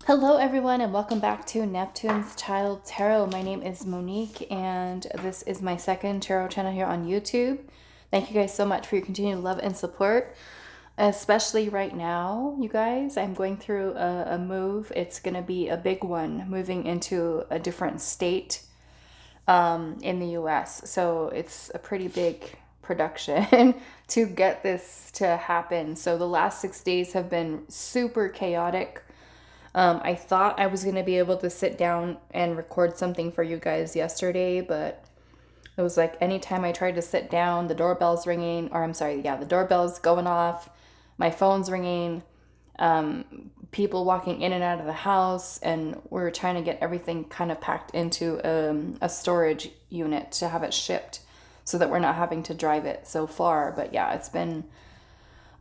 Hello everyone and welcome back to Neptune's Child Tarot. My name is Monique and this is my second tarot channel here on YouTube. Thank you guys so much for your continued love and support, especially right now, you guys. I'm going through a move. It's going to be a big one, moving into a different state in the US. So it's a pretty big production to get this to happen. So the last 6 days have been super chaotic. I thought I was going to be able to sit down and record something for you guys yesterday, but it was like anytime I tried to sit down, the doorbell's ringing, or I'm sorry, yeah, the doorbell's going off, my phone's ringing, people walking in and out of the house, and we're trying to get everything kind of packed into a storage unit to have it shipped so that we're not having to drive it so far. But yeah, it's been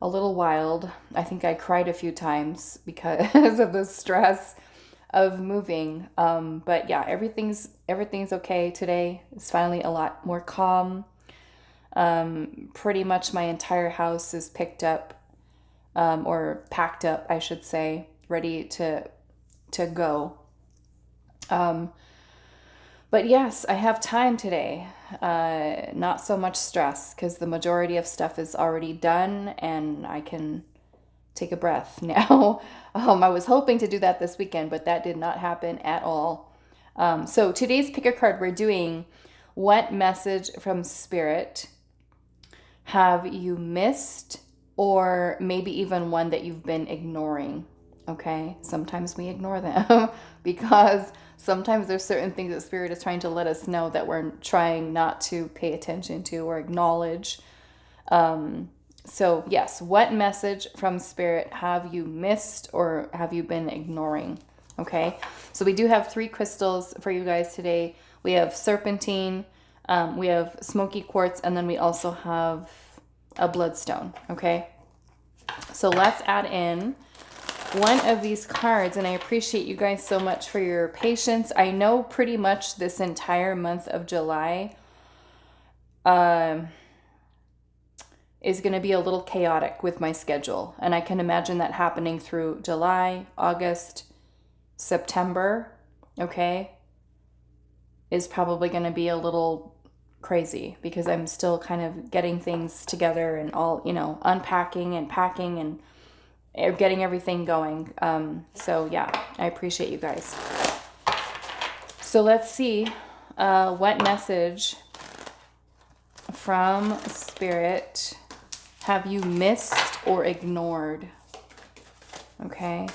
a little wild. I think I cried a few times because of the stress of moving. But yeah, everything's okay today. It's finally a lot more calm. Pretty much my entire house is picked up, or packed up, I should say, ready to go. But yes, I have time today. Not so much stress because the majority of stuff is already done and I can take a breath now. I was hoping to do that this weekend, but that did not happen at all. So today's pick a card, we're doing what message from Spirit have you missed, or maybe even one that you've been ignoring. Okay, sometimes we ignore them because sometimes there's certain things that Spirit is trying to let us know that we're trying not to pay attention to or acknowledge. So yes, what message from Spirit have you missed or have you been ignoring? Okay, so we do have 3 crystals for you guys today. We have Serpentine, we have Smokey Quartz, and then we also have a Bloodstone. Okay, so let's add in one of these cards, and I appreciate you guys so much for your patience. I know pretty much this entire month of July is going to be a little chaotic with my schedule, and I can imagine that happening through July, August, September, okay, is probably going to be a little crazy because I'm still kind of getting things together and all, unpacking and packing and getting everything going. So yeah, I appreciate you guys. So let's see what message from Spirit have you missed or ignored? Okay,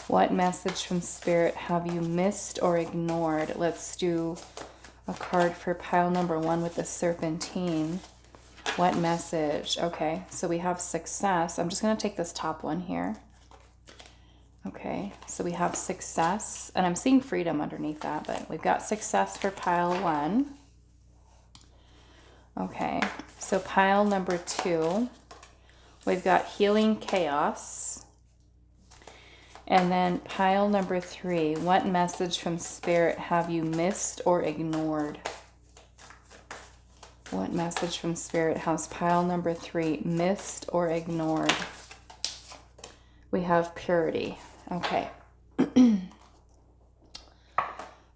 what message from Spirit have you missed or ignored? Let's do a card for pile number 1 with the Serpentine. What message? Okay, so we have success. I'm just going to take this top one here. Okay, so we have success, and I'm seeing freedom underneath that, but we've got success for pile 1. Okay, so pile number 2, we've got healing chaos. And then pile number 3, what message from Spirit have you missed or ignored? What message from Spirit has pile number 3 missed or ignored? We have purity. Okay.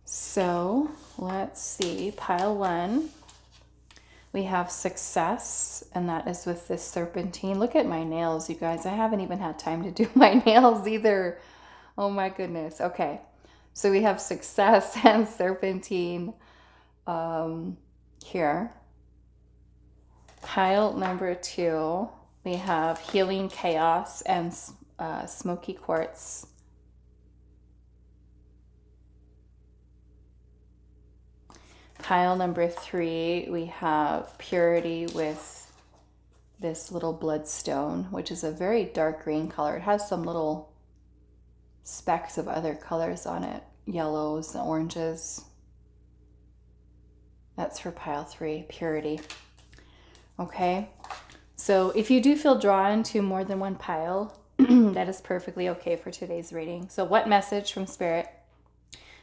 So let's see. Pile 1, we have success, and that is with this Serpentine. Look at my nails, you guys. I haven't even had time to do my nails either. Oh my goodness. Okay. So we have success and Serpentine here. Pile number 2, we have healing chaos and Smoky Quartz. Pile number 3, we have purity with this little Bloodstone, which is a very dark green color. It has some little specks of other colors on it, yellows and oranges. That's for pile 3, purity. Okay, so if you do feel drawn to more than one pile, that is perfectly okay for today's reading. So what message from Spirit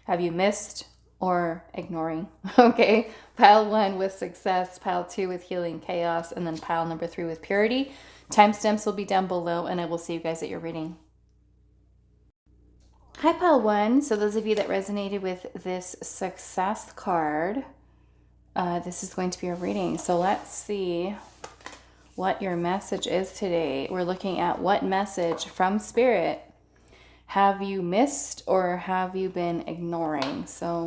have you missed or ignoring? Okay, pile 1 with success, pile 2 with healing chaos, and then pile number 3 with purity. Timestamps will be down below, and I will see you guys at your reading. Hi, Pile One. So those of you that resonated with this success card, this is going to be a reading. So let's see what your message is today. We're looking at what message from Spirit have you missed or have you been ignoring? So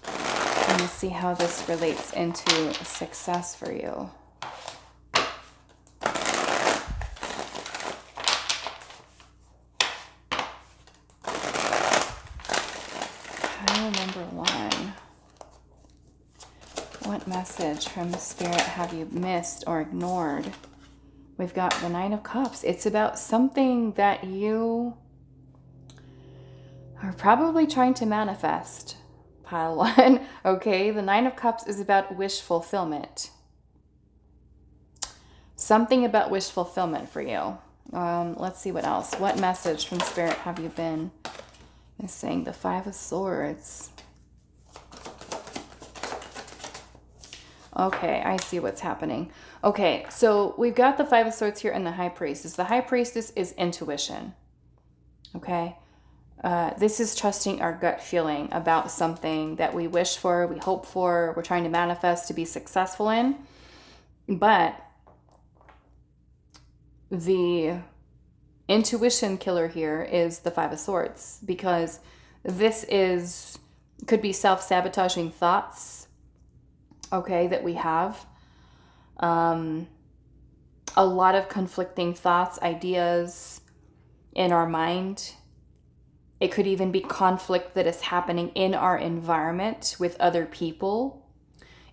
let me see how this relates into success for you. Pile number one. What message from the Spirit have you missed or ignored? We've got the Nine of Cups. It's about something that you are probably trying to manifest. Pile one. Okay, the Nine of Cups is about wish fulfillment. Something about wish fulfillment for you. Let's see what else. What message from Spirit have you been missing? The Five of Swords. Okay, I see what's happening. Okay, so we've got the Five of Swords here and the High Priestess. The High Priestess is intuition. Okay. This is trusting our gut feeling about something that we wish for, we hope for, we're trying to manifest to be successful in. But the intuition killer here is the Five of Swords, because this could be self-sabotaging thoughts, okay, that we have. A lot of conflicting thoughts, ideas in our mind. It could even be conflict that is happening in our environment with other people.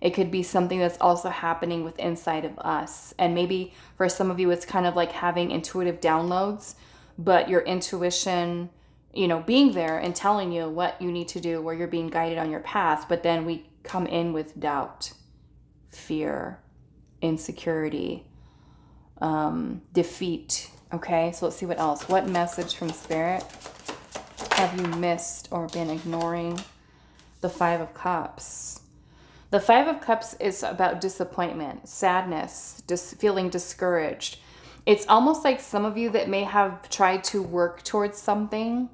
It could be something that's also happening with inside of us. And maybe for some of you, it's kind of like having intuitive downloads, but your intuition, being there and telling you what you need to do, where you're being guided on your path. But then we come in with doubt, fear, insecurity, defeat. Okay, so let's see what else. What message from Spirit have you missed or been ignoring? The Five of Cups. The Five of Cups is about disappointment, sadness, just feeling discouraged. It's almost like some of you that may have tried to work towards something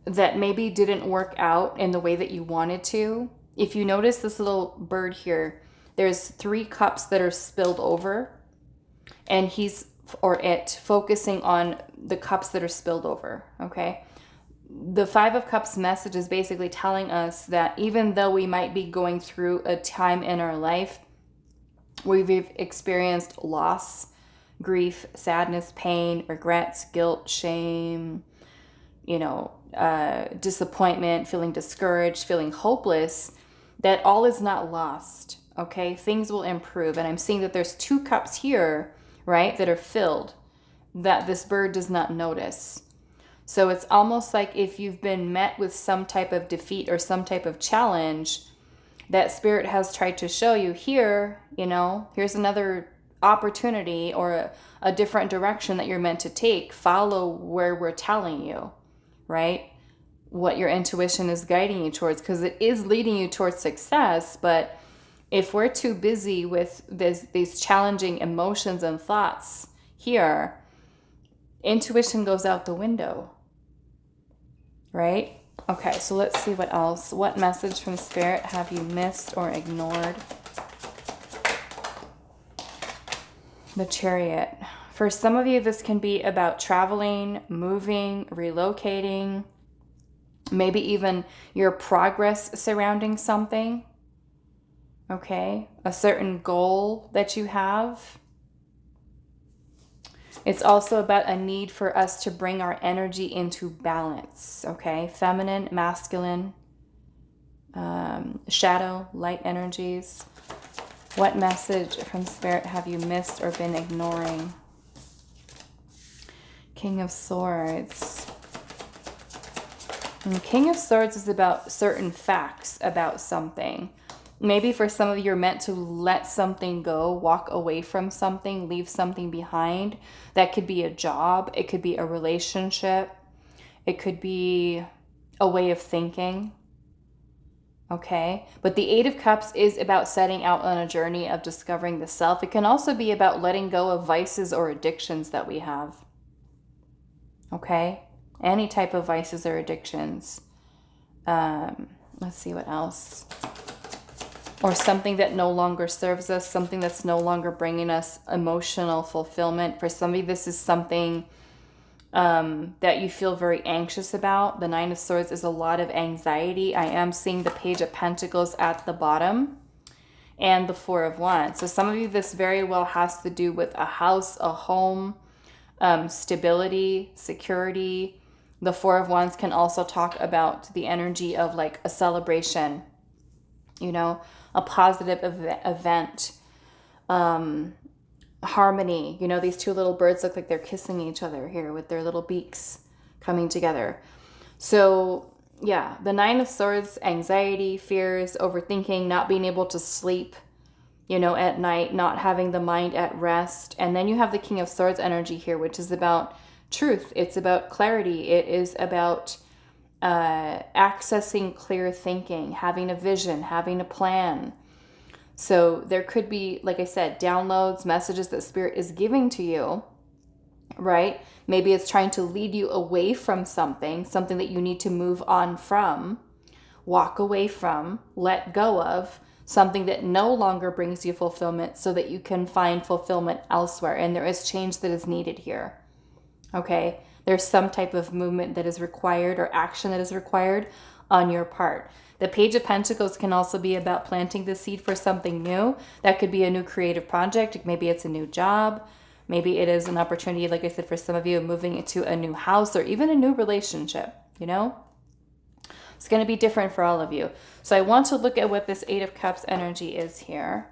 that maybe didn't work out in the way that you wanted to. If you notice this little bird here, there's 3 cups that are spilled over, and it focusing on the cups that are spilled over, okay? The Five of Cups message is basically telling us that even though we might be going through a time in our life where we've experienced loss, grief, sadness, pain, regrets, guilt, shame, disappointment, feeling discouraged, feeling hopeless, that all is not lost, okay? Things will improve. And I'm seeing that there's 2 cups here, right, that are filled, that this bird does not notice. So it's almost like if you've been met with some type of defeat or some type of challenge, that Spirit has tried to show you here, here's another opportunity or a different direction that you're meant to take. Follow where we're telling you, right? What your intuition is guiding you towards, because it is leading you towards success. But if we're too busy with these challenging emotions and thoughts here, intuition goes out the window, right? Okay, so let's see what else. What message from Spirit have you missed or ignored? The Chariot. For some of you, this can be about traveling, moving, relocating, maybe even your progress surrounding something, okay? A certain goal that you have. It's also about a need for us to bring our energy into balance, okay? Feminine, masculine, shadow, light energies. What message from Spirit have you missed or been ignoring? King of Swords. And King of Swords is about certain facts about something. Maybe for some of you, you're meant to let something go, walk away from something, leave something behind. That could be a job. It could be a relationship. It could be a way of thinking. Okay? But the Eight of Cups is about setting out on a journey of discovering the self. It can also be about letting go of vices or addictions that we have. Okay? any type of vices or addictions. Let's see what else. Or something that no longer serves us, something that's no longer bringing us emotional fulfillment. For somebody, this is something that you feel very anxious about. The Nine of Swords is a lot of anxiety. I am seeing the Page of Pentacles at the bottom and the Four of Wands. So some of you, this very well has to do with a house, a home, stability, security. The Four of Wands can also talk about the energy of like a celebration, you know, a positive event, harmony. You know, these two little birds look like they're kissing each other here with their little beaks coming together. So yeah, the Nine of Swords, anxiety, fears, overthinking, not being able to sleep, you know, at night, not having the mind at rest. And then you have the King of Swords energy here, which is about truth. It's about clarity. It is about accessing clear thinking, having a vision, having a plan. So there could be, like I said, downloads, messages that Spirit is giving to you, right? Maybe it's trying to lead you away from something that you need to move on from, walk away from, let go of, something that no longer brings you fulfillment so that you can find fulfillment elsewhere. And there is change that is needed here, okay? There's some type of movement that is required or action that is required on your part. The Page of Pentacles can also be about planting the seed for something new. That could be a new creative project. Maybe it's a new job. Maybe it is an opportunity, like I said, for some of you, moving into a new house or even a new relationship, you know? It's going to be different for all of you. So I want to look at what this Eight of Cups energy is here.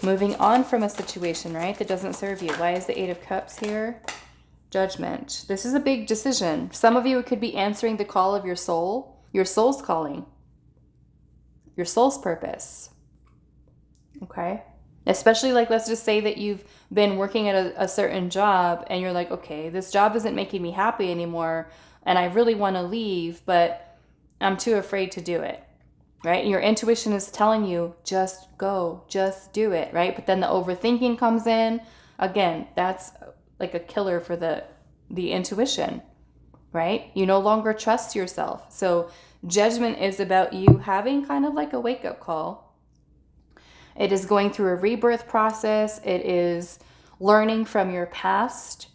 Moving on from a situation, right, that doesn't serve you. Why is the Eight of Cups here? Judgment. This is a big decision. Some of you, it could be answering the call of your soul. Your soul's calling, your soul's purpose, okay? Especially like, let's just say that you've been working at a certain job and you're like, okay, this job isn't making me happy anymore and I really want to leave, but I'm too afraid to do it, right? And your intuition is telling you, just go, just do it, right? But then the overthinking comes in. Again, that's like a killer for the intuition, right? You no longer trust yourself. So judgment is about you having kind of like a wake-up call. It is going through a rebirth process. It is learning from your past,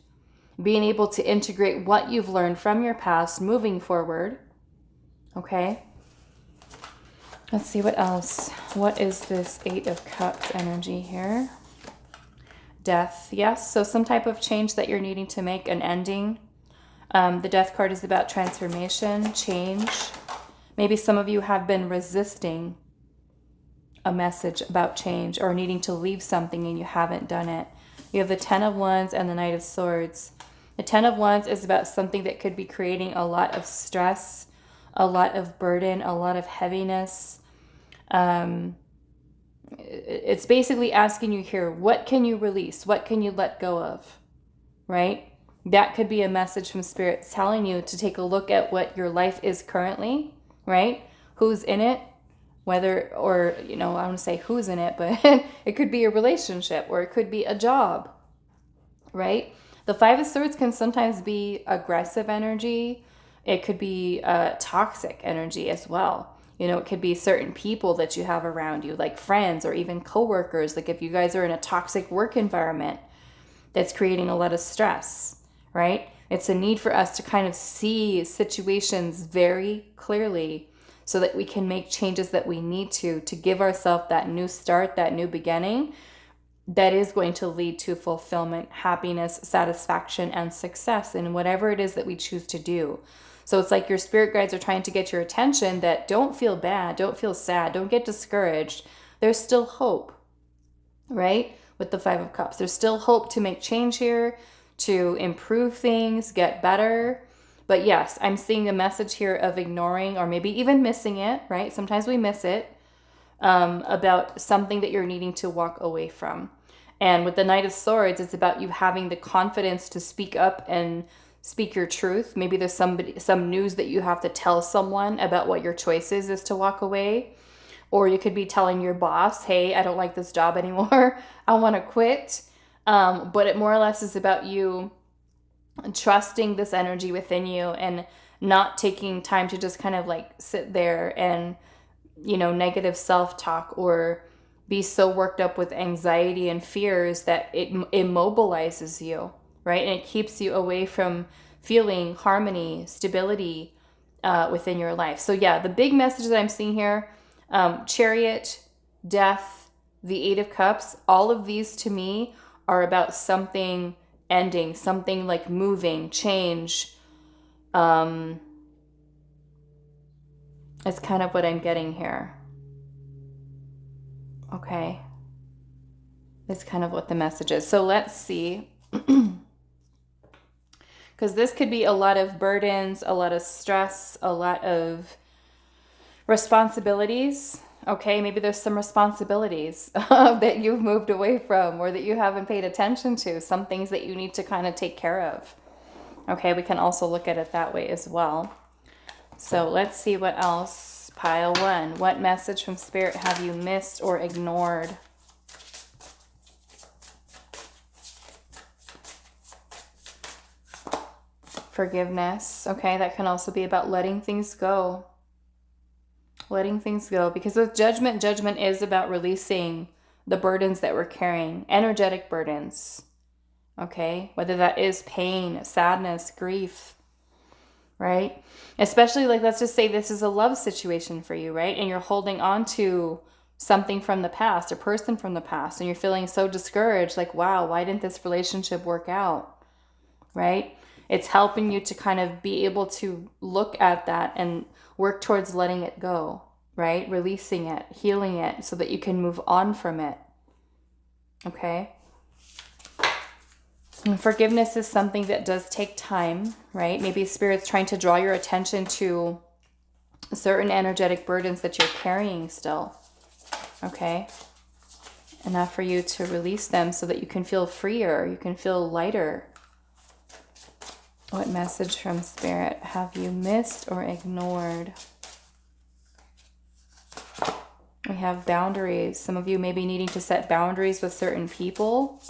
being able to integrate what you've learned from your past moving forward. Okay. Let's see what else. What is this Eight of Cups energy here? Death. Yes. So some type of change that you're needing to make, an ending. The Death card is about transformation, change. Maybe some of you have been resisting a message about change or needing to leave something and you haven't done it. You have the Ten of Wands and the Knight of Swords. The Ten of Wands is about something that could be creating a lot of stress, a lot of burden, a lot of heaviness. It's basically asking you here, what can you release? What can you let go of, right? That could be a message from Spirit telling you to take a look at what your life is currently, right? Who's in it, whether, or, you know, I want to say who's in it, but it could be a relationship or it could be a job, right? The Five of Swords can sometimes be aggressive energy. It could be toxic energy as well. You know, it could be certain people that you have around you, like friends or even coworkers. Like if you guys are in a toxic work environment that's creating a lot of stress, right? It's a need for us to kind of see situations very clearly so that we can make changes that we need to give ourselves that new start, that new beginning that is going to lead to fulfillment, happiness, satisfaction, and success in whatever it is that we choose to do. So it's like your spirit guides are trying to get your attention that don't feel bad, don't feel sad, don't get discouraged. There's still hope, right? With the Five of Cups, there's still hope to make change here, to improve things, get better. But yes, I'm seeing a message here of ignoring or maybe even missing it, right? Sometimes we miss it, about something that you're needing to walk away from. And with the Knight of Swords, it's about you having the confidence to speak up and speak your truth. Maybe there's some news that you have to tell someone about what your choice is to walk away. Or you could be telling your boss, hey, I don't like this job anymore. I want to quit. But it more or less is about you trusting this energy within you and not taking time to just kind of like sit there and, negative self-talk or be so worked up with anxiety and fears that it immobilizes you, right? And it keeps you away from feeling harmony, stability within your life. So yeah, the big message that I'm seeing here, Chariot, Death, the Eight of Cups, all of these to me are about something ending, something like moving, change. It's kind of what I'm getting here. Okay. It's kind of what the message is. So let's see. Because this could be a lot of burdens, a lot of stress, a lot of responsibilities. Okay, maybe there's some responsibilities that you've moved away from or that you haven't paid attention to, some things that you need to kind of take care of. Okay, we can also look at it that way as well. So let's see what else. Pile 1. What message from Spirit have you missed or ignored? Forgiveness. Okay, that can also be about letting things go. Letting things go. Because with judgment is about releasing the burdens that we're carrying. Energetic burdens. Okay, whether that is pain, sadness, grief, right? Especially like, let's just say this is a love situation for you, right? And you're holding on to something from the past, a person from the past, and you're feeling so discouraged, like, wow, why didn't this relationship work out, right? It's helping you to kind of be able to look at that and work towards letting it go, right? Releasing it, healing it so that you can move on from it, okay? And forgiveness is something that does take time, right? Maybe Spirit's trying to draw your attention to certain energetic burdens that you're carrying still, okay? Enough for you to release them so that you can feel freer, you can feel lighter. What message from Spirit have you missed or ignored? We have boundaries. Some of you may be needing to set boundaries with certain people.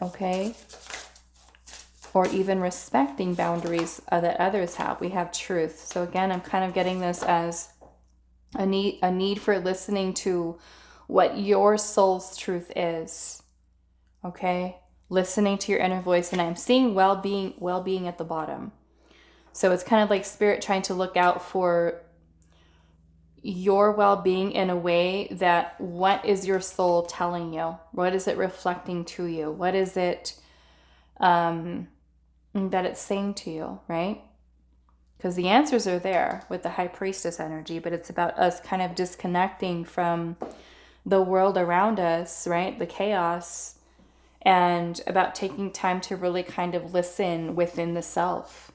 Okay, or even respecting boundaries that others have. We have truth. So again, I'm kind of getting this as a need for listening to what your soul's truth is. Okay, listening to your inner voice, and I'm seeing well-being at the bottom. So it's kind of like Spirit trying to look out for your well-being in a way that, what is your soul telling you? What is it reflecting to you? What is it that it's saying to you, right? Because the answers are there with the High Priestess energy, but it's about us kind of disconnecting from the world around us, right? The chaos, and about taking time to really kind of listen within the self.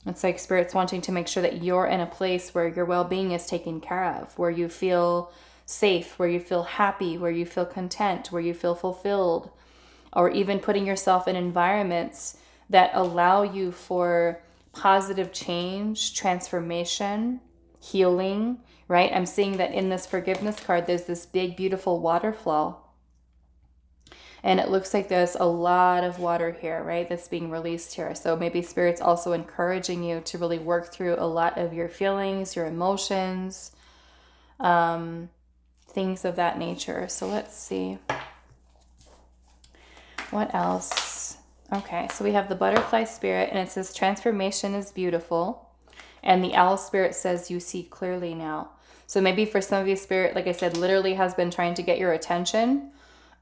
It's like Spirit's wanting to make sure that you're in a place where your well-being is taken care of, where you feel safe, where you feel happy, where you feel content, where you feel fulfilled, or even putting yourself in environments that allow you for positive change, transformation, healing, right? I'm seeing that in this forgiveness card, there's this big, beautiful water flow. And it looks like there's a lot of water here, right? That's being released here. So maybe Spirit's also encouraging you to really work through a lot of your feelings, your emotions, things of that nature. So let's see. What else? Okay, so we have the Butterfly Spirit, and it says transformation is beautiful. And the Owl Spirit says you see clearly now. So maybe for some of you, Spirit, like I said, literally has been trying to get your attention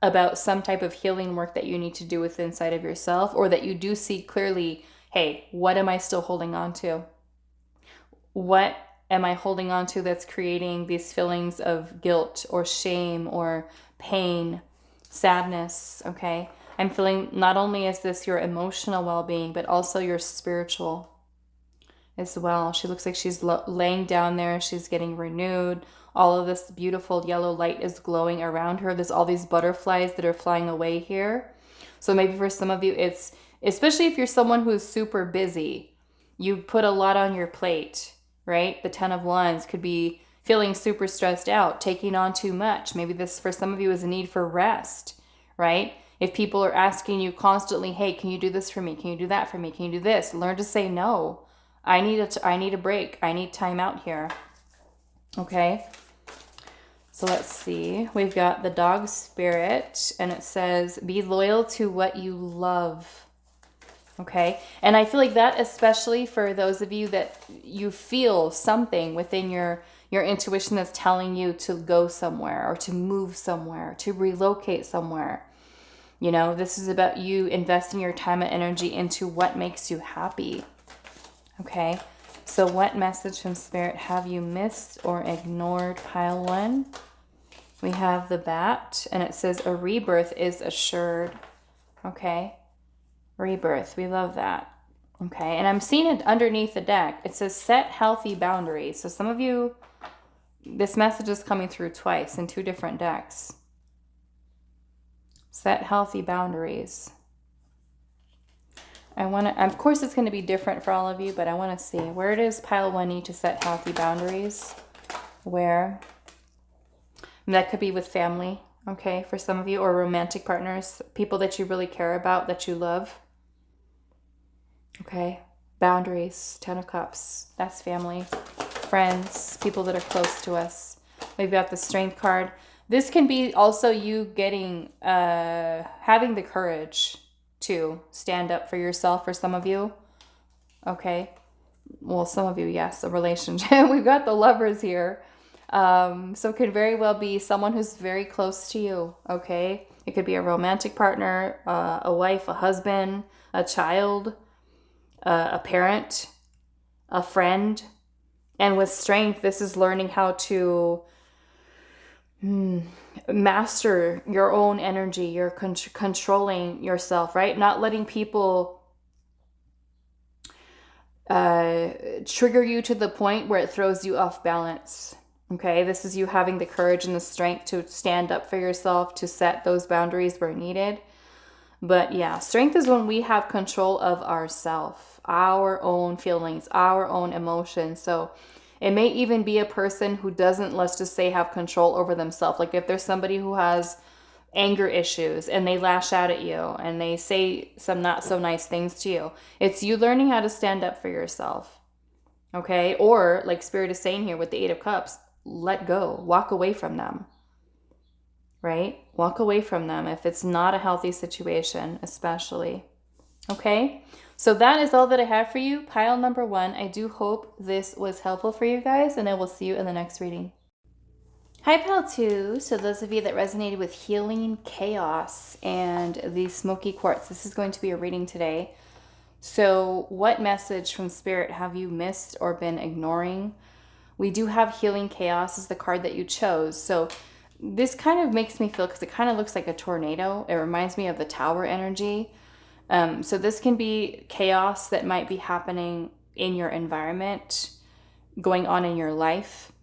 about some type of healing work that you need to do with inside of yourself, or that you do see clearly, hey, what am I still holding on to? What am I holding on to that's creating these feelings of guilt or shame or pain, sadness, okay? I'm feeling not only is this your emotional well-being, but also your spiritual as well. She looks like she's laying down there. She's getting renewed. All of this beautiful yellow light is glowing around her. There's all these butterflies that are flying away here. So maybe for some of you, it's, especially if you're someone who's super busy, you put a lot on your plate, right? The 10 of Wands could be feeling super stressed out, taking on too much. Maybe this for some of you is a need for rest, right? If people are asking you constantly, hey, can you do this for me? Can you do that for me? Can you do this? Learn to say no. I need a break. I need time out here. Okay. So let's see. We've got the dog spirit, and it says, be loyal to what you love. Okay. And I feel like that, especially for those of you that you feel something within your intuition that's telling you to go somewhere or to move somewhere, to relocate somewhere. You know, this is about you investing your time and energy into what makes you happy. Okay. So what message from Spirit have you missed or ignored, pile 1? We have the bat, and it says a rebirth is assured. Okay. Rebirth. We love that. Okay. And I'm seeing it underneath the deck. It says set healthy boundaries. So some of you, this message is coming through twice in 2 different decks. Set healthy boundaries. Of course it's going to be different for all of you, but I want to see, where does pile 1 need to set healthy boundaries? Where? And that could be with family, okay, for some of you, or romantic partners, people that you really care about, that you love. Okay, boundaries, 10 of Cups, that's family, friends, people that are close to us. We've got the Strength card. This can be also you getting, having the courage to stand up for yourself for some of you. Okay. Well, some of you, yes, a relationship. We've got the Lovers here. So it could very well be someone who's very close to you. Okay. It could be a romantic partner, a wife, a husband, a child, a parent, a friend. And with Strength, this is learning how to master your own energy. You're controlling yourself, right? Not letting people trigger you to the point where it throws you off balance. Okay, this is you having the courage and the strength to stand up for yourself, to set those boundaries where needed. But yeah, Strength is when we have control of ourself, our own feelings, our own emotions. So it may even be a person who doesn't, let's just say, have control over themselves. Like if there's somebody who has anger issues and they lash out at you and they say some not so nice things to you, it's you learning how to stand up for yourself. Okay. Or like Spirit is saying here with the 8 of Cups, let go, walk away from them, right? Walk away from them if it's not a healthy situation, especially. Okay. So that is all that I have for you. Pile number 1. I do hope this was helpful for you guys, and I will see you in the next reading. Hi, pile 2. So those of you that resonated with healing chaos and the Smokey Quartz, this is going to be a reading today. So what message from Spirit have you missed or been ignoring? We do have healing chaos as the card that you chose. So this kind of makes me feel, because it kind of looks like a tornado. It reminds me of the Tower energy. So this can be chaos that might be happening in your environment, going on in your life,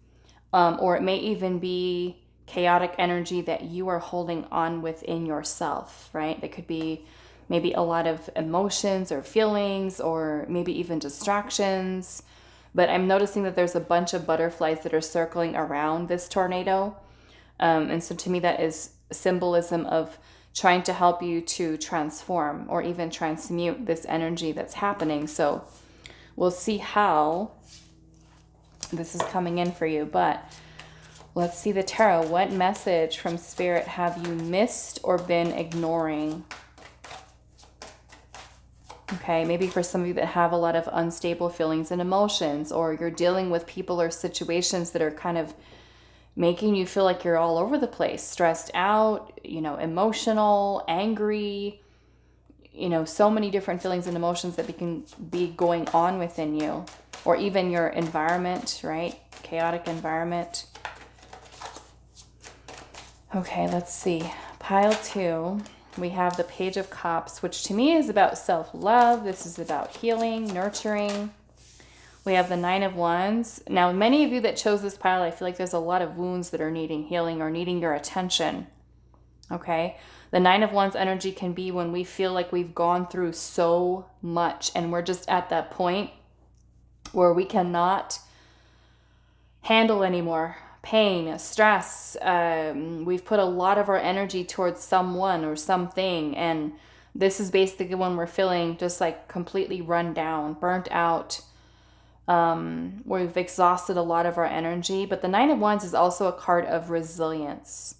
or it may even be chaotic energy that you are holding on within yourself, right? It could be maybe a lot of emotions or feelings, or maybe even distractions. But I'm noticing that there's a bunch of butterflies that are circling around this tornado. And so to me, that is symbolism of trying to help you to transform or even transmute this energy that's happening. So we'll see how this is coming in for you. But let's see the tarot. What message from Spirit have you missed or been ignoring? Okay, maybe for some of you that have a lot of unstable feelings and emotions, or you're dealing with people or situations that are kind of making you feel like you're all over the place, stressed out, emotional, angry, so many different feelings and emotions that can be going on within you, or even your environment, right? Chaotic environment. Okay, let's see. Pile 2, we have the Page of Cups, which to me is about self-love. This is about healing, nurturing. We have the 9 of Wands. Now, many of you that chose this pile, I feel like there's a lot of wounds that are needing healing or needing your attention. Okay. The 9 of Wands energy can be when we feel like we've gone through so much and we're just at that point where we cannot handle anymore. pain, stress. We've put a lot of our energy towards someone or something. And this is basically when we're feeling just like completely run down, burnt out. We've exhausted a lot of our energy. But the Nine of Wands is also a card of resilience.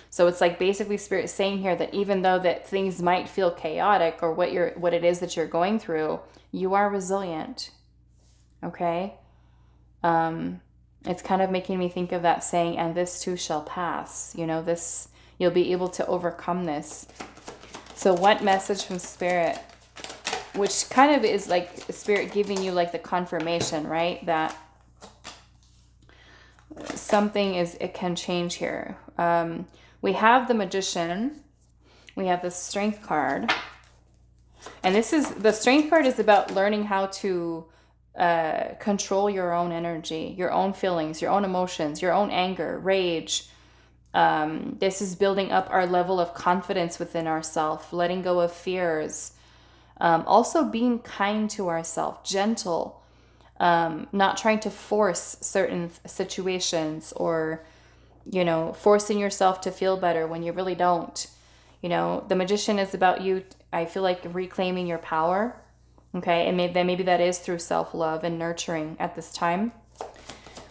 So it's like basically Spirit saying here that even though that things might feel chaotic or what it is that you're going through, you are resilient. Okay? It's kind of making me think of that saying, and this too shall pass. You know, this, you'll be able to overcome this. So what message from Spirit, which kind of is like Spirit giving you like the confirmation, right? That something it can change here. We have the Magician. We have the Strength card. And the Strength card is about learning how to control your own energy, your own feelings, your own emotions, your own anger, rage. This is building up our level of confidence within ourselves, letting go of fears. Also being kind to ourselves, gentle, not trying to force certain situations or, you know, forcing yourself to feel better when you really don't. You know, the Magician is about you, I feel like, reclaiming your power. Okay, and maybe that is through self-love and nurturing at this time.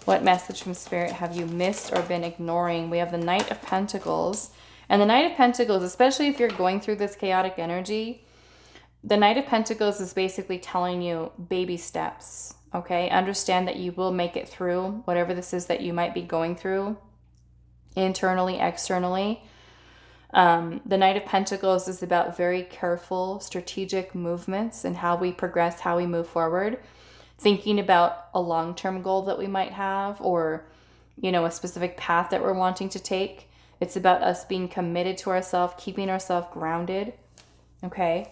What message from Spirit have you missed or been ignoring? We have the Knight of Pentacles. And the Knight of Pentacles, especially if you're going through this chaotic energy, the Knight of Pentacles is basically telling you baby steps. Okay, understand that you will make it through whatever this is that you might be going through, internally, externally. The Knight of Pentacles is about very careful, strategic movements and how we progress, how we move forward. Thinking about a long-term goal that we might have, or, you know, a specific path that we're wanting to take. It's about us being committed to ourselves, keeping ourselves grounded. Okay.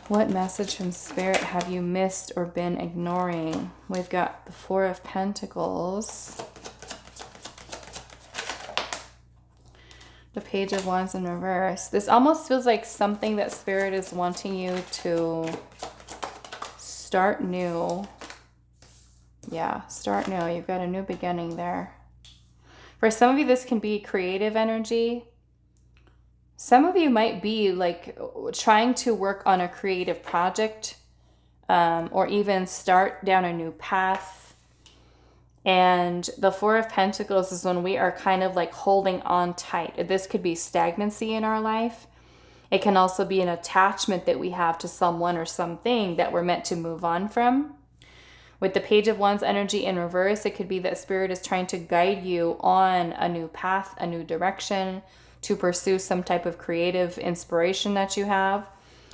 What message from Spirit have you missed or been ignoring? We've got the Four of Pentacles. The Page of Wands in reverse. This almost feels like something that Spirit is wanting you to start new. Yeah, start new. You've got a new beginning there. For some of you, this can be creative energy. Some of you might be like trying to work on a creative project, or even start down a new path. And the Four of Pentacles is when we are kind of like holding on tight. This could be stagnancy in our life. It can also be an attachment that we have to someone or something that we're meant to move on from. With the Page of Wands energy in reverse, it could be that Spirit is trying to guide you on a new path, a new direction, to pursue some type of creative inspiration that you have,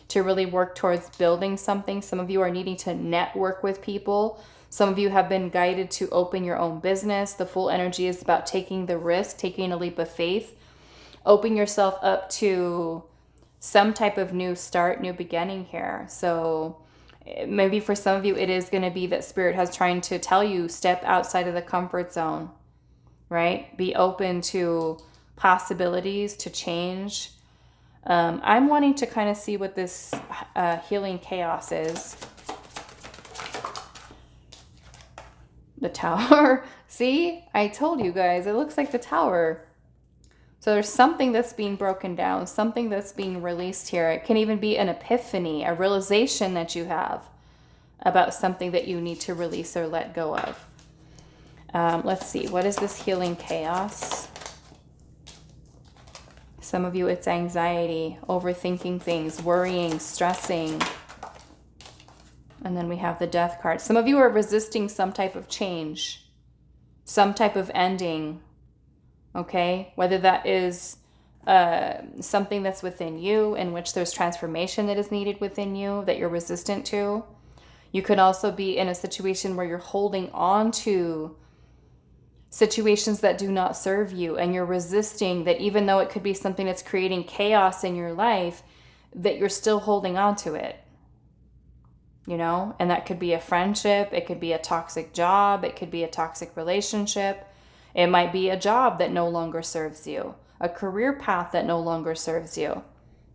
to really work towards building something. Some of you are needing to network with people. Some of you have been guided to open your own business. The Fool energy is about taking the risk, taking a leap of faith, opening yourself up to some type of new start, new beginning here. So maybe for some of you, it is going to be that Spirit has trying to tell you, step outside of the comfort zone, right? Be open to possibilities, to change. I'm wanting to kind of see what this healing chaos is. The Tower. See, I told you guys, it looks like the Tower. So there's something that's being broken down, something that's being released here. It can even be an epiphany, a realization that you have about something that you need to release or let go of. Let's see, what is this healing chaos? Some of you, it's anxiety, overthinking things, worrying, stressing. And then we have the Death card. Some of you are resisting some type of change, some type of ending, okay? Whether that is something that's within you, in which there's transformation that is needed within you that you're resistant to. You could also be in a situation where you're holding on to situations that do not serve you, and you're resisting that, even though it could be something that's creating chaos in your life, that you're still holding on to it. You know, and that could be a friendship. It could be a toxic job. It could be a toxic relationship. It might be a job that no longer serves you, a career path that no longer serves you.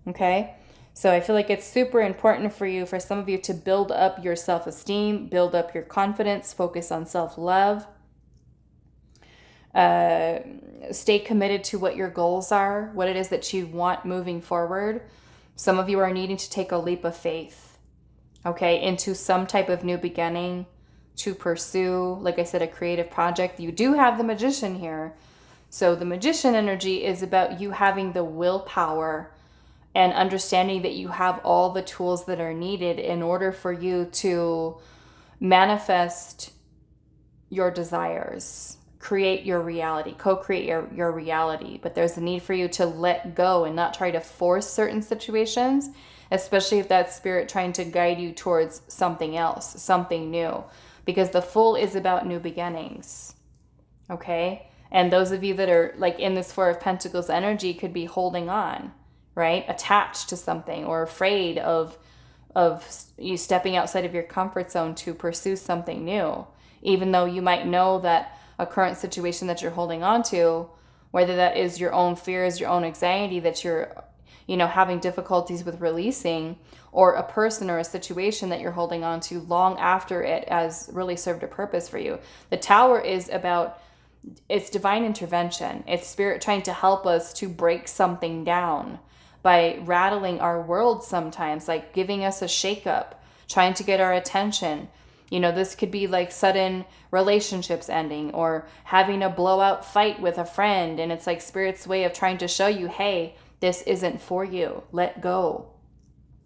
Okay. So I feel like it's super important for you, for some of you, to build up your self-esteem, build up your confidence, focus on self-love. Stay committed to what your goals are, what it is that you want moving forward. Some of you are needing to take a leap of faith, okay, into some type of new beginning, to pursue, like I said, a creative project. You do have the Magician here. So the Magician energy is about you having the willpower and understanding that you have all the tools that are needed in order for you to manifest your desires, create your reality, co-create your reality. But there's a need for you to let go and not try to force certain situations, especially if that's spirit trying to guide you towards something else, something new, because the Fool is about new beginnings. Okay? And those of you that are like in this Four of Pentacles energy could be holding on, right? Attached to something, or afraid of you stepping outside of your comfort zone to pursue something new, even though you might know that a current situation that you're holding on to, whether that is your own fears, your own anxiety that you're, having difficulties with releasing, or a person or a situation that you're holding on to long after it has really served a purpose for you. The Tower is about, it's divine intervention. It's spirit trying to help us to break something down by rattling our world sometimes, like giving us a shakeup, trying to get our attention. This could be like sudden relationships ending, or having a blowout fight with a friend. And it's like spirit's way of trying to show you, hey, this isn't for you. Let go.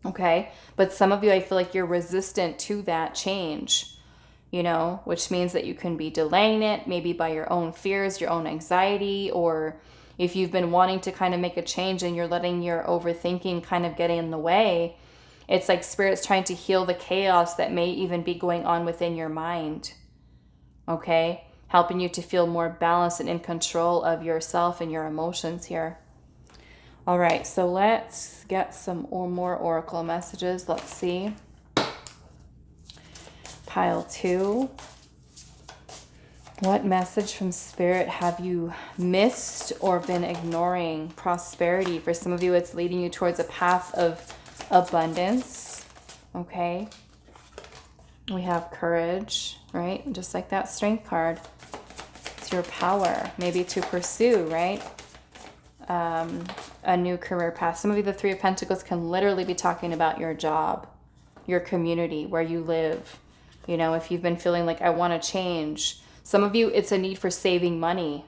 Okay? But some of you, I feel like you're resistant to that change, which means that you can be delaying it, maybe by your own fears, your own anxiety, or if you've been wanting to kind of make a change and you're letting your overthinking kind of get in the way. It's like spirit's trying to heal the chaos that may even be going on within your mind. Okay? Helping you to feel more balanced and in control of yourself and your emotions here. All right, so let's get some more oracle messages. Let's see. Pile 2. What message from spirit have you missed or been ignoring? Prosperity. For some of you, it's leading you towards a path of abundance. Okay. We have courage, right? Just like that Strength card. It's your power, maybe to pursue, right? A new career path. Some of you, the Three of Pentacles can literally be talking about your job, your community, where you live. If you've been feeling like, I want to change. Some of you, it's a need for saving money.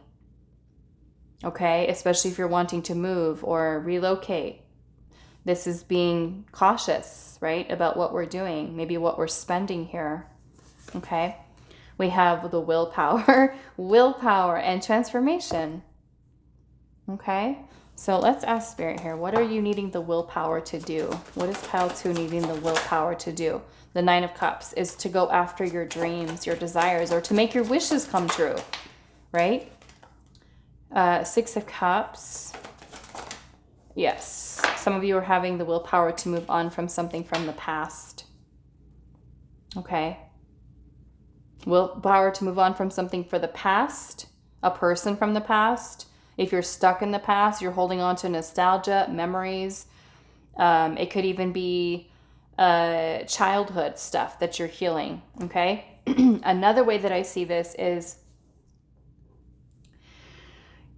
Okay? Especially if you're wanting to move or relocate. This is being cautious, right? About what we're doing, maybe what we're spending here. Okay? We have the willpower, and transformation. Okay? So let's ask spirit here. What are you needing the willpower to do? What is pile 2 needing the willpower to do? The Nine of Cups is to go after your dreams, your desires, or to make your wishes come true, right? Six of Cups. Yes. Some of you are having the willpower to move on from something from the past. Okay. Willpower to move on from something for the past, a person from the past. If you're stuck in the past, you're holding on to nostalgia, memories. It could even be childhood stuff that you're healing, okay? Another way that I see this is,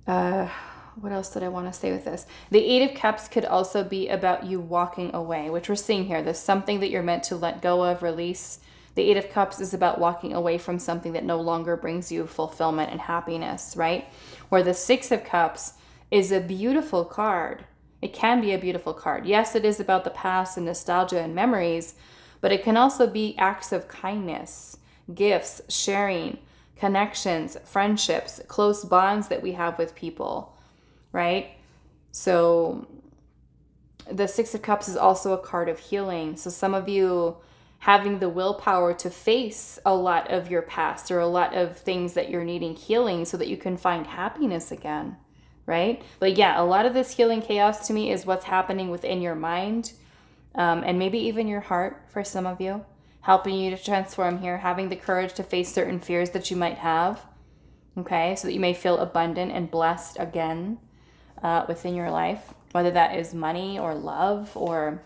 what else did I want to say with this? The Eight of Cups could also be about you walking away, which we're seeing here. There's something that you're meant to let go of, release. The Eight of Cups is about walking away from something that no longer brings you fulfillment and happiness, right? Where the Six of Cups is a beautiful card. It can be a beautiful card. Yes, it is about the past and nostalgia and memories, but it can also be acts of kindness, gifts, sharing, connections, friendships, close bonds that we have with people, right? So the Six of Cups is also a card of healing. So some of you having the willpower to face a lot of your past or a lot of things that you're needing healing so that you can find happiness again, right? But yeah, a lot of this healing chaos to me is what's happening within your mind, and maybe even your heart for some of you, helping you to transform here, having the courage to face certain fears that you might have, okay? So that you may feel abundant and blessed again within your life, whether that is money or love or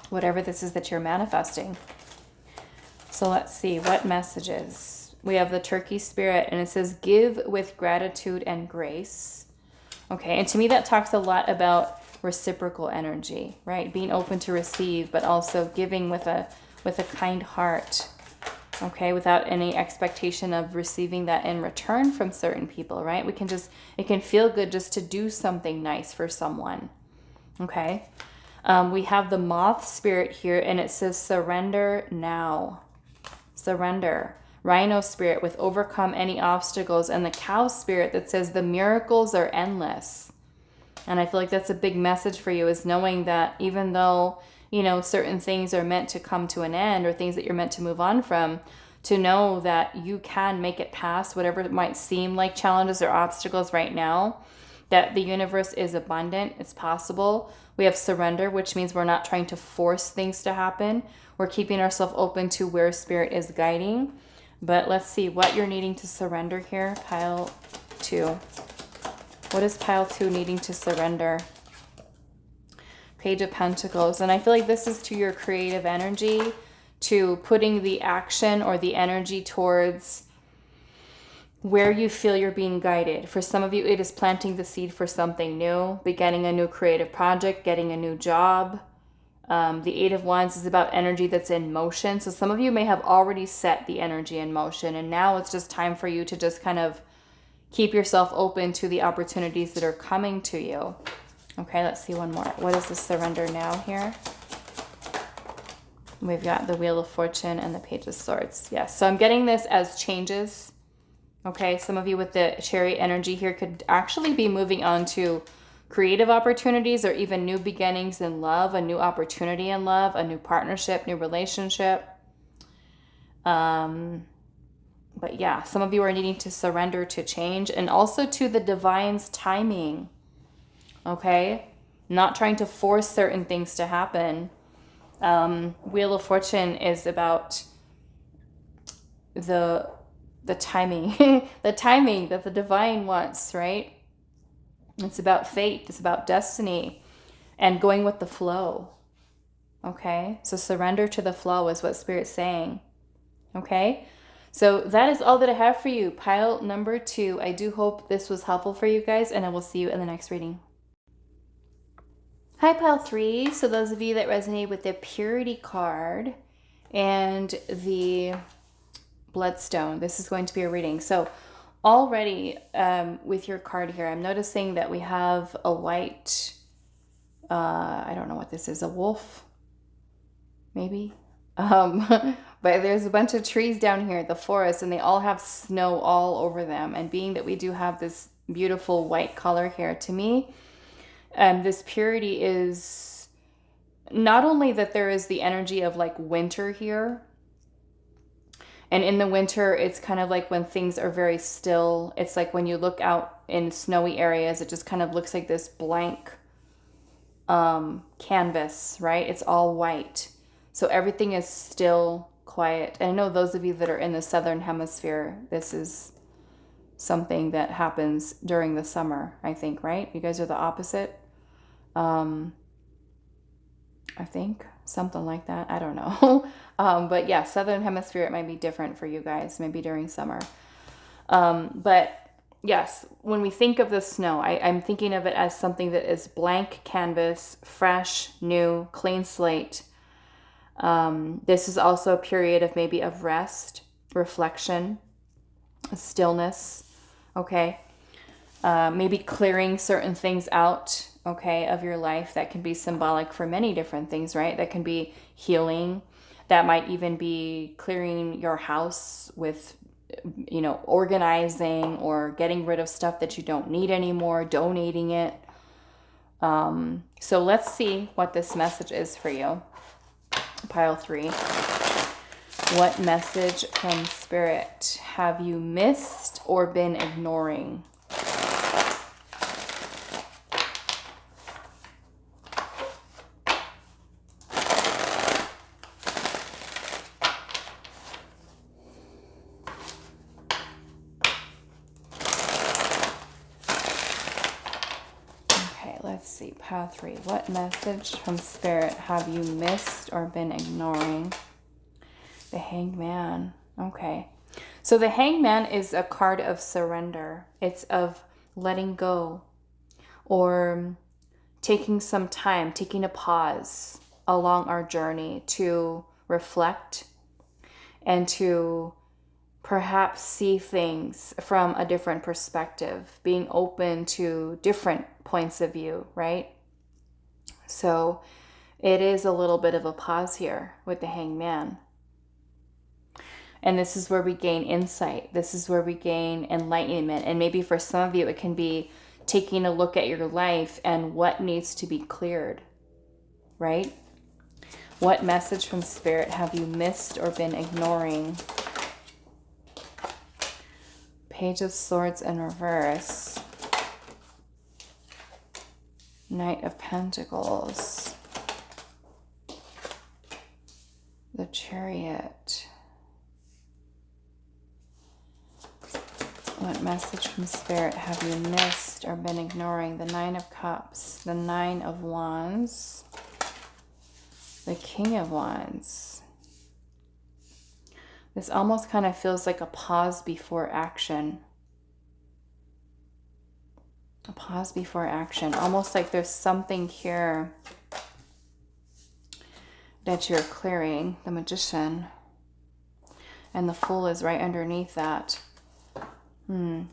whatever this is that you're manifesting. So let's see, what messages we have the turkey spirit, and it says, give with gratitude and grace. Okay, and to me that talks a lot about reciprocal energy, right? Being open to receive, but also giving with a kind heart. Okay, without any expectation of receiving that in return from certain people, right? It can feel good just to do something nice for someone. Okay, we have the moth spirit here, and it says surrender now. Surrender. Rhino spirit with overcome any obstacles, and the cow spirit that says the miracles are endless. And I feel like that's a big message for you, is knowing that even though, you know, certain things are meant to come to an end, or things that you're meant to move on from, to know that you can make it past whatever it might seem like challenges or obstacles right now, that the universe is abundant, it's possible. We have surrender, which means we're not trying to force things to happen. We're keeping ourselves open to where spirit is guiding. But let's see what you're needing to surrender here, pile 2. What is pile 2 needing to surrender? Page of Pentacles. And I feel like this is to your creative energy, to putting the action or the energy towards where you feel you're being guided. For some of you, it is planting the seed for something new, beginning a new creative project, getting a new job. The 8 of Wands is about energy that's in motion. So some of you may have already set the energy in motion, and now it's just time for you to just kind of keep yourself open to the opportunities that are coming to you. Okay, let's see one more. What is the surrender now here? We've got the Wheel of Fortune and the Page of Swords. Yes, so I'm getting this as changes. Okay, some of you with the Chariot energy here could actually be moving on to creative opportunities, or even new beginnings in love, a new opportunity in love, a new partnership, new relationship. But yeah, some of you are needing to surrender to change, and also to the divine's timing. Okay, not trying to force certain things to happen. Wheel of Fortune is about the timing, the timing that the divine wants, right? It's about fate. It's about destiny and going with the flow. Okay, so surrender to the flow is what Spirit's saying. Okay, so that is all that I have for you. Pile number 2. I do hope this was helpful for you guys, and I will see you in the next reading. Hi, pile 3. So those of you that resonate with the Purity card and the Bloodstone, this is going to be a reading. So already with your card here, I'm noticing that we have a white, I don't know what this is, a wolf, maybe? But there's a bunch of trees down here at the forest, and they all have snow all over them. And being that we do have this beautiful white color here, to me, this purity is not only that there is the energy of like winter here, and in the winter, it's kind of like when things are very still. It's like when you look out in snowy areas, it just kind of looks like this blank canvas, right? It's all white. So everything is still, quiet. And I know those of you that are in the southern hemisphere, this is something that happens during the summer, I think, right? You guys are the opposite. I think something like that. I don't know. But yeah, southern hemisphere, it might be different for you guys, maybe during summer. But yes, when we think of the snow, I'm thinking of it as something that is blank canvas, fresh, new, clean slate. This is also a period of maybe of rest, reflection, stillness. Okay. Maybe clearing certain things out, okay, of your life. That can be symbolic for many different things, right? That can be healing. That might even be clearing your house with, you know, organizing or getting rid of stuff that you don't need anymore, donating it. So let's see what this message is for you. Pile 3. What message from Spirit have you missed or been ignoring? Let's see, pile 3. What message from Spirit have you missed or been ignoring? The Hanged Man. Okay. So So the Hangman is a card of surrender. It's of letting go, or taking some time, taking a pause along our journey to reflect and to perhaps see things from a different perspective, being open to different points of view, right? So it is a little bit of a pause here with the Hangman. And this is where we gain insight. This is where we gain enlightenment. And maybe for some of you, it can be taking a look at your life and what needs to be cleared, right? What message from Spirit have you missed or been ignoring? Page of Swords in reverse. Knight of Pentacles. The Chariot. What message from Spirit have you missed or been ignoring? The Nine of Cups. The Nine of Wands. The King of Wands. This almost kind of feels like a pause before action. A pause before action. Almost like there's something here that you're clearing. The Magician. And the Fool is right underneath that.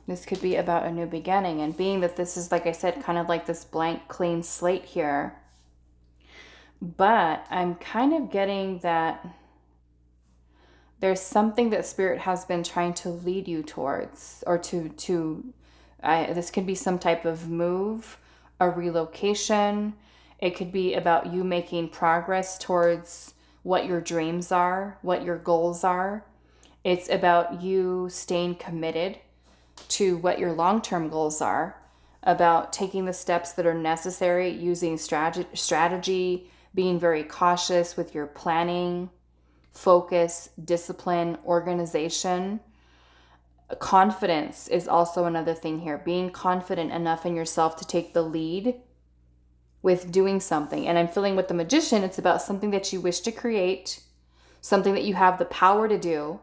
This could be about a new beginning. And being that this is, like I said, kind of like this blank, clean slate here. But I'm kind of getting that there's something that Spirit has been trying to lead you towards, or this could be some type of move, a relocation. It could be about you making progress towards what your dreams are, what your goals are. It's about you staying committed to what your long-term goals are, about taking the steps that are necessary, using strategy, being very cautious with your planning, focus, discipline, organization. Confidence is also another thing here. Being confident enough in yourself to take the lead with doing something. And I'm feeling with the Magician, it's about something that you wish to create, something that you have the power to do,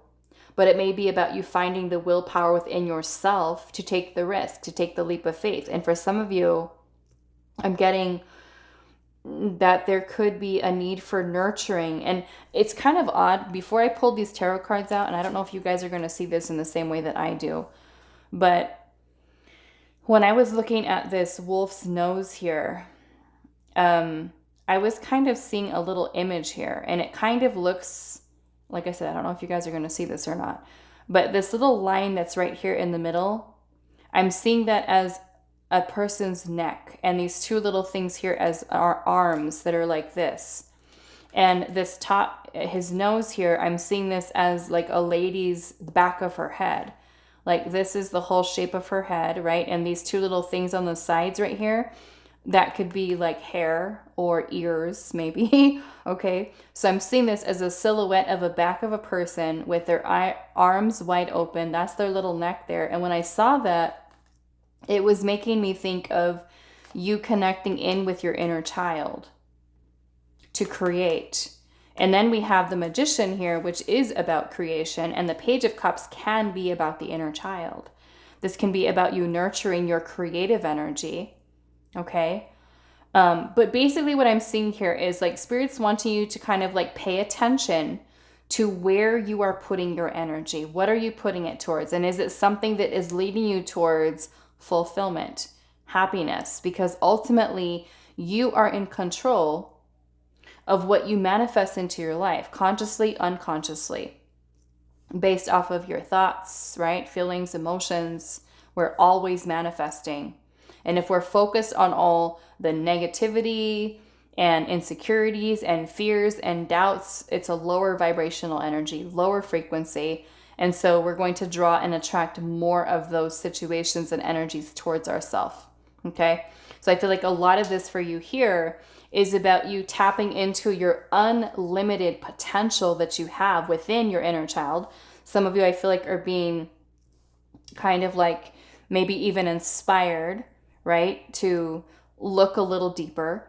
but it may be about you finding the willpower within yourself to take the risk, to take the leap of faith. And for some of you, I'm getting that there could be a need for nurturing. And it's kind of odd. Before I pulled these tarot cards out, and I don't know if you guys are going to see this in the same way that I do, but when I was looking at this wolf's nose here, I was kind of seeing a little image here, and it kind of looks, like I said, I don't know if you guys are going to see this or not, but this little line that's right here in the middle, I'm seeing that as a person's neck, and these two little things here as our arms that are like this. And this top, his nose here, I'm seeing this as like a lady's back of her head. Like this is the whole shape of her head, right? And these two little things on the sides right here, that could be like hair or ears maybe. Okay, so I'm seeing this as a silhouette of a back of a person with their arms wide open. That's their little neck there. And when I saw that, it was making me think of you connecting in with your inner child to create. And then we have the Magician here, which is about creation. And the Page of Cups can be about the inner child. This can be about you nurturing your creative energy. Okay. But basically what I'm seeing here is like Spirit's wanting you to kind of like pay attention to where you are putting your energy. What are you putting it towards? And is it something that is leading you towards fulfillment, happiness? Because ultimately you are in control of what you manifest into your life, consciously, unconsciously, based off of your thoughts, right? Feelings, emotions. We're always manifesting. And if we're focused on all the negativity and insecurities and fears and doubts, it's a lower vibrational energy, lower frequency. And so we're going to draw and attract more of those situations and energies towards ourselves. Okay. So I feel like a lot of this for you here is about you tapping into your unlimited potential that you have within your inner child. Some of you, I feel like, are being kind of like maybe even inspired, right, to look a little deeper.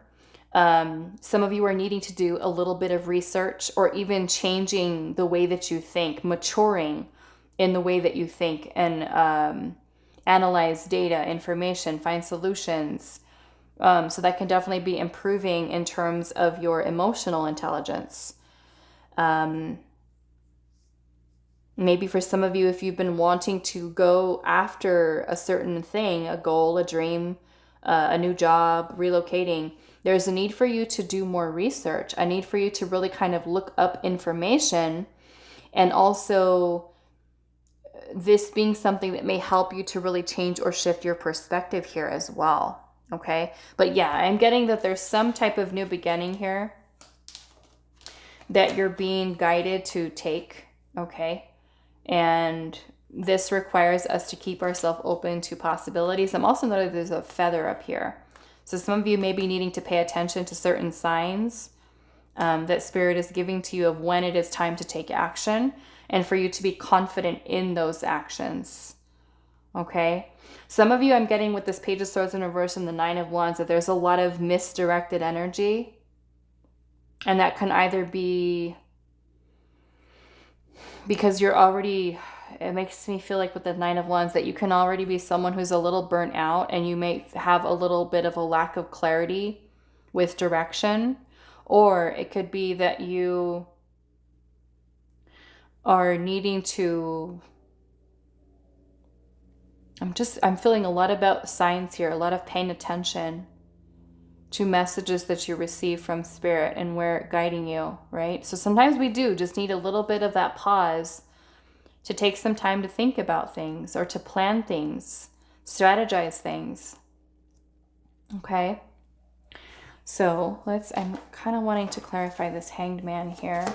Some of you are needing to do a little bit of research or even changing the way that you think, maturing in the way that you think and analyze data, information, find solutions. So that can definitely be improving in terms of your emotional intelligence. Maybe for some of you, if you've been wanting to go after a certain thing, a goal, a dream, a new job, relocating, there's a need for you to do more research, a need for you to really kind of look up information, and also this being something that may help you to really change or shift your perspective here as well. Okay. But yeah, I'm getting that there's some type of new beginning here that you're being guided to take. Okay. And this requires us to keep ourselves open to possibilities. I'm also noticing there's a feather up here. So some of you may be needing to pay attention to certain signs that Spirit is giving to you of when it is time to take action, and for you to be confident in those actions. Okay. Some of you, I'm getting with this Page of Swords in reverse and the Nine of Wands, that there's a lot of misdirected energy. And that can either be because you're already, it makes me feel like with the Nine of Wands that you can already be someone who's a little burnt out, and you may have a little bit of a lack of clarity with direction. Or it could be that you are needing to, I'm feeling a lot about signs here, a lot of paying attention to messages that you receive from Spirit and where it's guiding you, right? So sometimes we do just need a little bit of that pause to take some time to think about things or to plan things, strategize things. Okay. So I'm kind of wanting to clarify this Hanged Man here.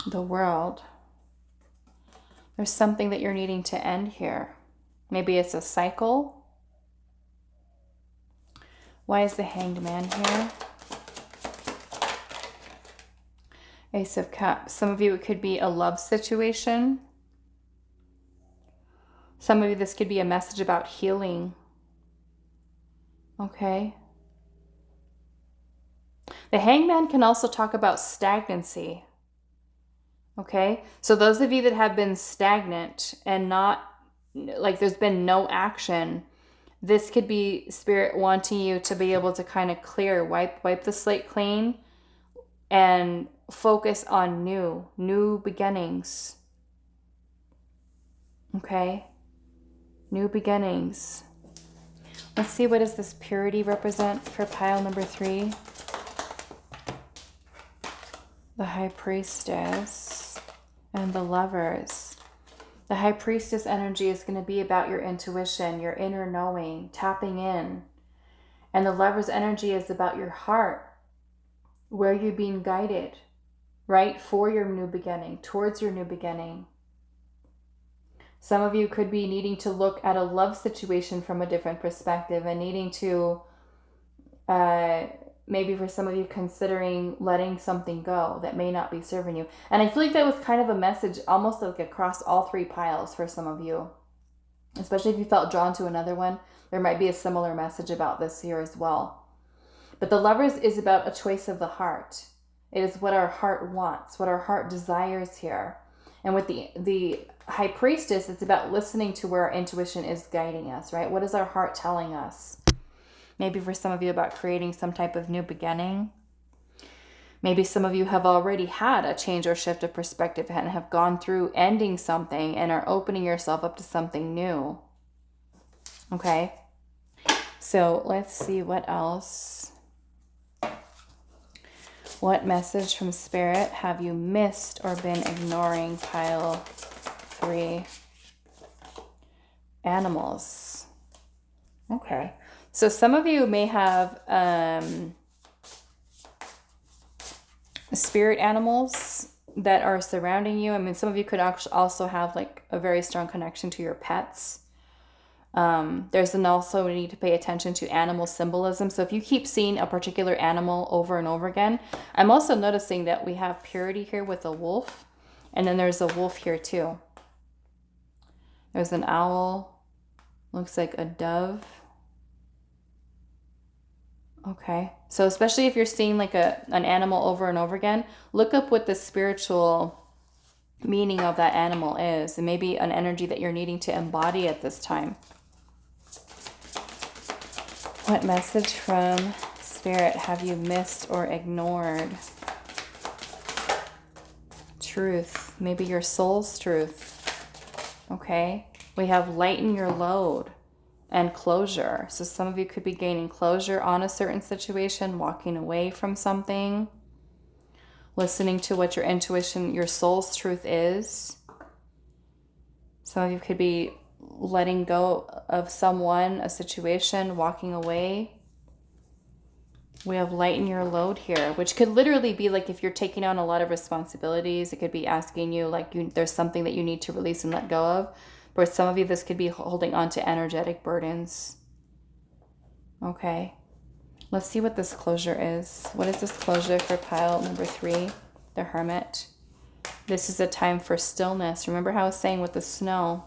The World. There's something that you're needing to end here. Maybe it's a cycle. Why is the Hanged Man here? Ace of Cups. Some of you, it could be a love situation. Some of you, this could be a message about healing. Okay. The Hanged Man can also talk about stagnancy. Okay. So those of you that have been stagnant and not, like there's been no action, this could be Spirit wanting you to be able to kind of clear, wipe the slate clean and focus on new beginnings. Okay. New beginnings. Let's see, what does this purity represent for pile number 3? The High Priestess and the Lovers. The High Priestess energy is going to be about your intuition, your inner knowing, tapping in. And the Lover's energy is about your heart, where you're being guided, right? For your new beginning, towards your new beginning. Some of you could be needing to look at a love situation from a different perspective and needing to, maybe for some of you, considering letting something go that may not be serving you. And I feel like that was kind of a message almost like across all 3 piles for some of you. Especially if you felt drawn to another one, there might be a similar message about this here as well. But the Lovers is about a choice of the heart. It is what our heart wants, what our heart desires here. And with the High Priestess, it's about listening to where our intuition is guiding us, right? What is our heart telling us? Maybe for some of you about creating some type of new beginning. Maybe some of you have already had a change or shift of perspective and have gone through ending something and are opening yourself up to something new. Okay. So let's see what else. What message from Spirit have you missed or been ignoring? Pile 3. Animals. Okay. So some of you may have spirit animals that are surrounding you. I mean, some of you could actually also have like a very strong connection to your pets. There's an also need to pay attention to animal symbolism. So if you keep seeing a particular animal over and over again, I'm also noticing that we have purity here with a wolf, and then there's a wolf here too. There's an owl, looks like a dove, Okay. So especially if you're seeing like an animal over and over again, look up what the spiritual meaning of that animal is, and maybe an energy that you're needing to embody at this time. What message from Spirit have you missed or ignored? Truth. Maybe your soul's truth. Okay. We have lighten your load and closure. So some of you could be gaining closure on a certain situation, walking away from something, listening to what your intuition, your soul's truth is. Some of you could be letting go of someone, a situation, walking away. We have lighten your load here, which could literally be like if you're taking on a lot of responsibilities, it could be asking you like there's something that you need to release and let go of. For some of you, this could be holding on to energetic burdens. Okay. Let's see what this closure is. What is this closure for pile number 3, the Hermit? This is a time for stillness. Remember how I was saying with the snow?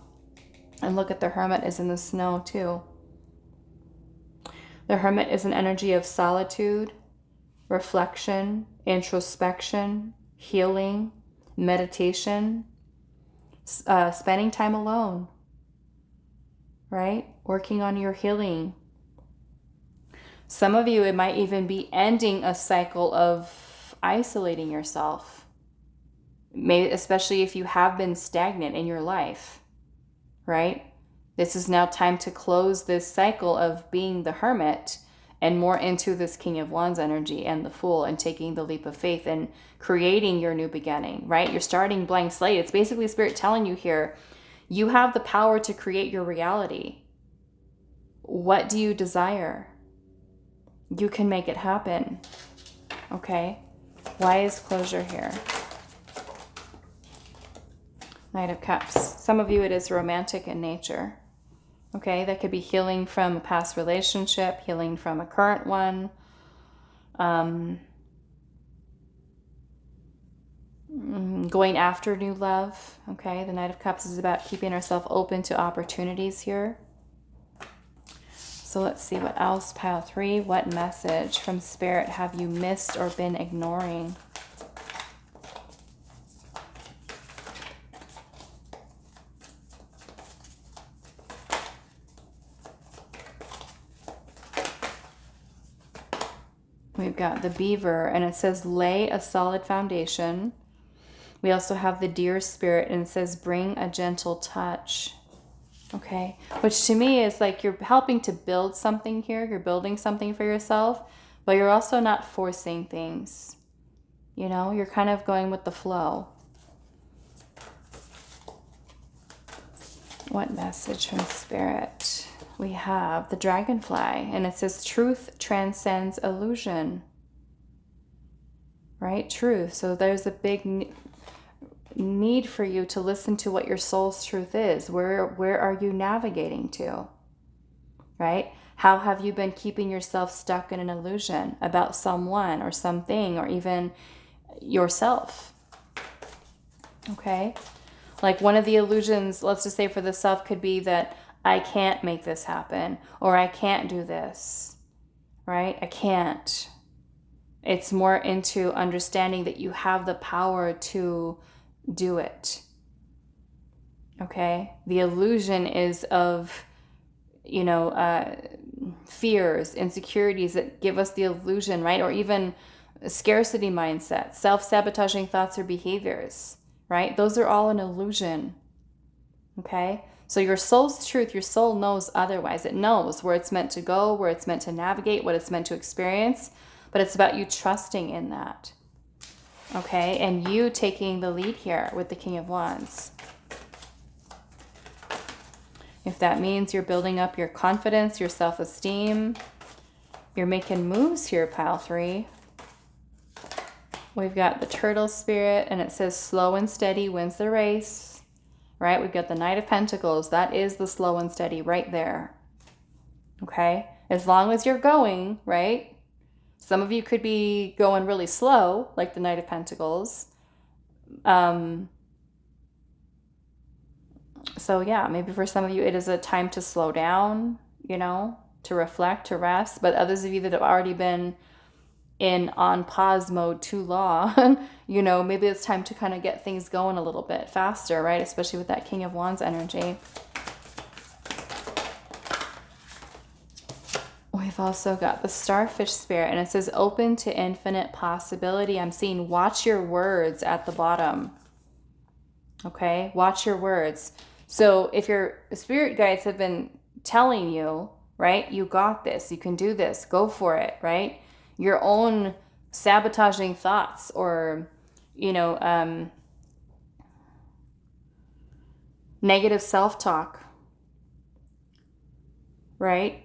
And look at the Hermit is in the snow too. The Hermit is an energy of solitude, reflection, introspection, healing, meditation, spending time alone, right? Working on your healing. Some of you, it might even be ending a cycle of isolating yourself. Maybe, especially if you have been stagnant in your life, right? This is now time to close this cycle of being the Hermit and more into this King of Wands energy and the Fool, and taking the leap of faith and creating your new beginning, right? You're starting blank slate. It's basically Spirit telling you here, you have the power to create your reality. What do you desire? You can make it happen. Okay. Why is closure here? Knight of Cups. Some of you, it is romantic in nature. Okay, that could be healing from a past relationship, healing from a current one. Going after new love. Okay, the Knight of Cups is about keeping ourselves open to opportunities here. So let's see what else. Pile 3. What message from Spirit have you missed or been ignoring? We've got the Beaver, and it says lay a solid foundation. We also have the Deer Spirit, and it says bring a gentle touch. Okay, which to me is like you're helping to build something here. You're building something for yourself, but you're also not forcing things. You know, you're kind of going with the flow. What message from Spirit? We have the Dragonfly, and it says truth transcends illusion. Right? Truth. So there's a big need for you to listen to what your soul's truth is. Where are you navigating to? Right? How have you been keeping yourself stuck in an illusion about someone or something or even yourself? Okay? Like one of the illusions, let's just say for the self, could be that I can't make this happen, or I can't do this, right? I can't. It's more into understanding that you have the power to do it. Okay? The illusion is of, you know, fears, insecurities that give us the illusion, right? Or even scarcity mindset, self-sabotaging thoughts or behaviors, right? Those are all an illusion. Okay? So your soul's truth, your soul knows otherwise. It knows where it's meant to go, where it's meant to navigate, what it's meant to experience. But it's about you trusting in that. Okay? And you taking the lead here with the King of Wands. If that means you're building up your confidence, your self-esteem, you're making moves here, pile 3. We've got the Turtle Spirit, and it says slow and steady wins the race. Right? We've got the Knight of Pentacles. That is the slow and steady right there. Okay? As long as you're going, right? Some of you could be going really slow, like the Knight of Pentacles. So yeah, maybe for some of you, it is a time to slow down, you know? to reflect, to rest. But others of you that have already been on pause mode too long, you know, maybe it's time to kind of get things going a little bit faster, right? Especially with that King of Wands energy. We've also got the Starfish Spirit, and it says open to infinite possibility. I'm seeing watch your words at the bottom. Okay, watch your words. So if your spirit guides have been telling you, right, you got this, you can do this, go for it, right? Your own sabotaging thoughts or, you know, negative self-talk, right?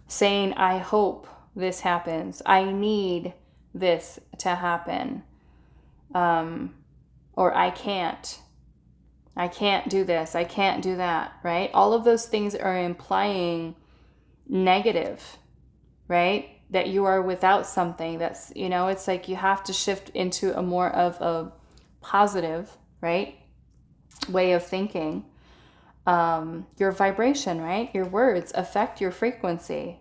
Saying, I hope this happens. I need this to happen. Or I can't do this. I can't do that, right? All of those things are implying negative, right? That you are without something that's, you know, it's like you have to shift into a more of a positive, right, way of thinking. Your vibration, right? Your words affect your frequency.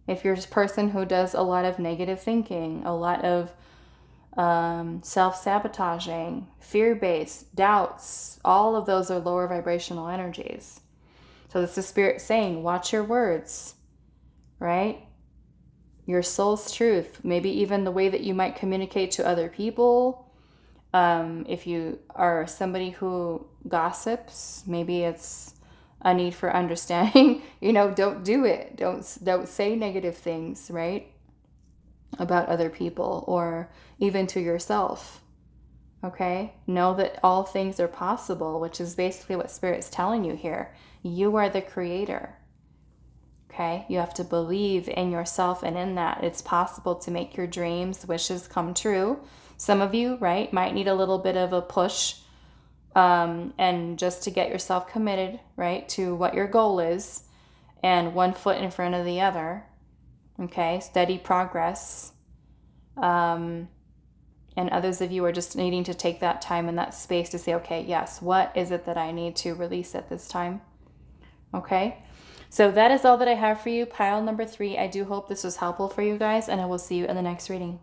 If you're a person who does a lot of negative thinking, a lot of self-sabotaging, fear-based, doubts, all of those are lower vibrational energies. So this is Spirit saying, watch your words, right? Your soul's truth, maybe even the way that you might communicate to other people. If you are somebody who gossips, maybe it's a need for understanding. You know, don't do it. Don't say negative things, right, about other people or even to yourself. Okay? Know that all things are possible, which is basically what Spirit's telling you here. You are the creator. Okay? You have to believe in yourself and in that. It's possible to make your dreams, wishes come true. Some of you, right, might need a little bit of a push and just to get yourself committed, right, to what your goal is and one foot in front of the other. Okay? Steady progress. And others of you are just needing to take that time and that space to say, okay, yes, what is it that I need to release at this time? Okay, so that is all that I have for you. Pile number 3. I do hope this was helpful for you guys, and I will see you in the next reading.